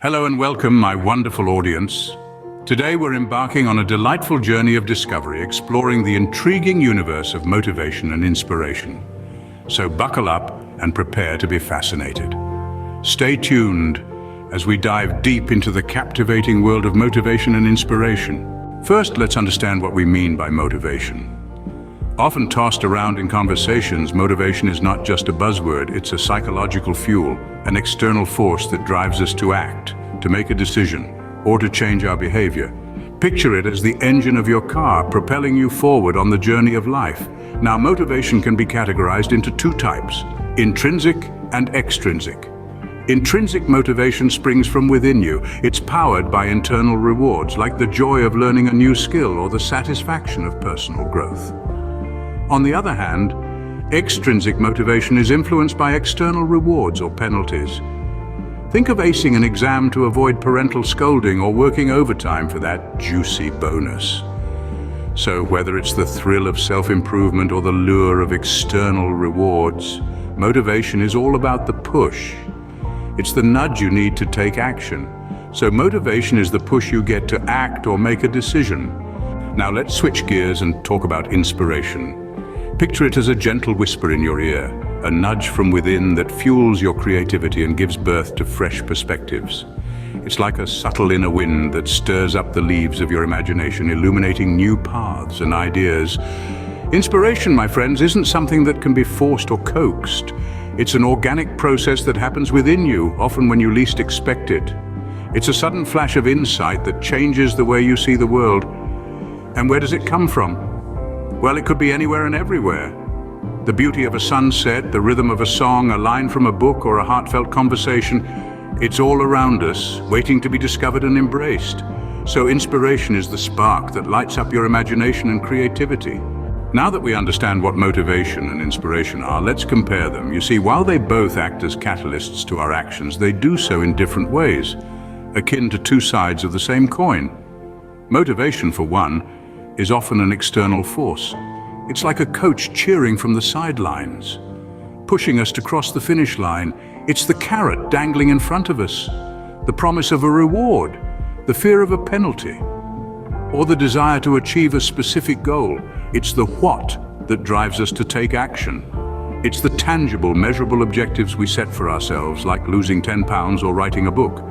Hello and welcome, my wonderful audience. Today we're embarking on a delightful journey of discovery, exploring the intriguing universe of motivation and inspiration. So buckle up and prepare to be fascinated. Stay tuned as we dive deep into the captivating world of motivation and inspiration. First, let's understand what we mean by motivation. Often tossed around in conversations, motivation is not just a buzzword, it's a psychological fuel, an external force that drives us to act, to make a decision, or to change our behavior. Picture it as the engine of your car propelling you forward on the journey of life. Now, motivation can be categorized into two types, intrinsic and extrinsic. Intrinsic motivation springs from within you. It's powered by internal rewards, like the joy of learning a new skill or the satisfaction of personal growth. On the other hand, extrinsic motivation is influenced by external rewards or penalties. Think of acing an exam to avoid parental scolding or working overtime for that juicy bonus. So whether it's the thrill of self-improvement or the lure of external rewards, motivation is all about the push. It's the nudge you need to take action. So motivation is the push you get to act or make a decision. Now let's switch gears and talk about inspiration. Picture it as a gentle whisper in your ear, a nudge from within that fuels your creativity and gives birth to fresh perspectives. It's like a subtle inner wind that stirs up the leaves of your imagination, illuminating new paths and ideas. Inspiration, my friends, isn't something that can be forced or coaxed. It's an organic process that happens within you, often when you least expect it. It's a sudden flash of insight that changes the way you see the world. And where does it come from? Well, it could be anywhere and everywhere. The beauty of a sunset, the rhythm of a song, a line from a book, or a heartfelt conversation, it's all around us, waiting to be discovered and embraced. So inspiration is the spark that lights up your imagination and creativity. Now that we understand what motivation and inspiration are, let's compare them. You see, while they both act as catalysts to our actions, they do so in different ways, akin to two sides of the same coin. Motivation, for one, is often an external force. It's like a coach cheering from the sidelines, pushing us to cross the finish line. It's the carrot dangling in front of us, the promise of a reward, the fear of a penalty, or the desire to achieve a specific goal. It's the what that drives us to take action. It's the tangible, measurable objectives we set for ourselves, like losing 10 pounds or writing a book.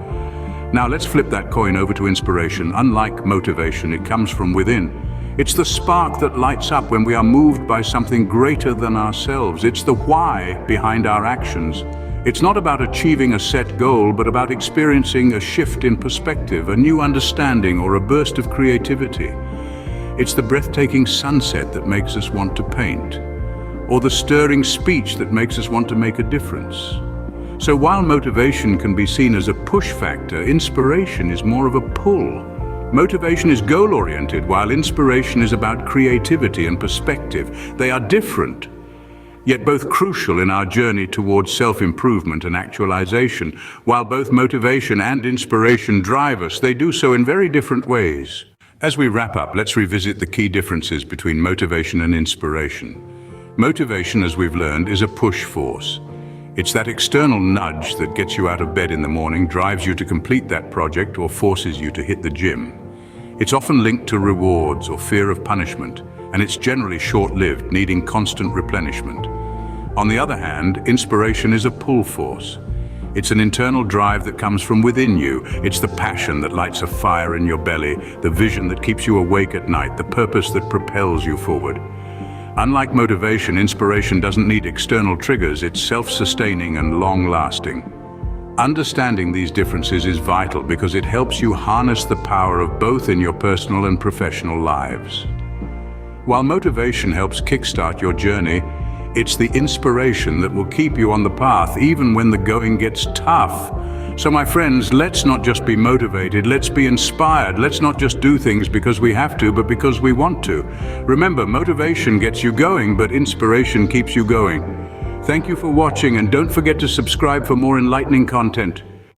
Now let's flip that coin over to inspiration. Unlike motivation, it comes from within. It's the spark that lights up when we are moved by something greater than ourselves. It's the why behind our actions. It's not about achieving a set goal, but about experiencing a shift in perspective, a new understanding, or a burst of creativity. It's the breathtaking sunset that makes us want to paint, or the stirring speech that makes us want to make a difference. So while motivation can be seen as a push factor, inspiration is more of a pull. Motivation is goal-oriented, while inspiration is about creativity and perspective. They are different, yet both crucial in our journey towards self-improvement and actualization. While both motivation and inspiration drive us, they do so in very different ways. As we wrap up, let's revisit the key differences between motivation and inspiration. Motivation, as we've learned, is a push force. It's that external nudge that gets you out of bed in the morning, drives you to complete that project, or forces you to hit the gym. It's often linked to rewards or fear of punishment, and it's generally short-lived, needing constant replenishment. On the other hand, inspiration is a pull force. It's an internal drive that comes from within you. It's the passion that lights a fire in your belly, the vision that keeps you awake at night, the purpose that propels you forward. Unlike motivation, inspiration doesn't need external triggers. It's self-sustaining and long-lasting. Understanding these differences is vital because it helps you harness the power of both in your personal and professional lives. While motivation helps kickstart your journey, it's the inspiration that will keep you on the path even when the going gets tough. So my friends, let's not just be motivated, let's be inspired. Let's not just do things because we have to, but because we want to. Remember, motivation gets you going, but inspiration keeps you going. Thank you for watching, and don't forget to subscribe for more enlightening content.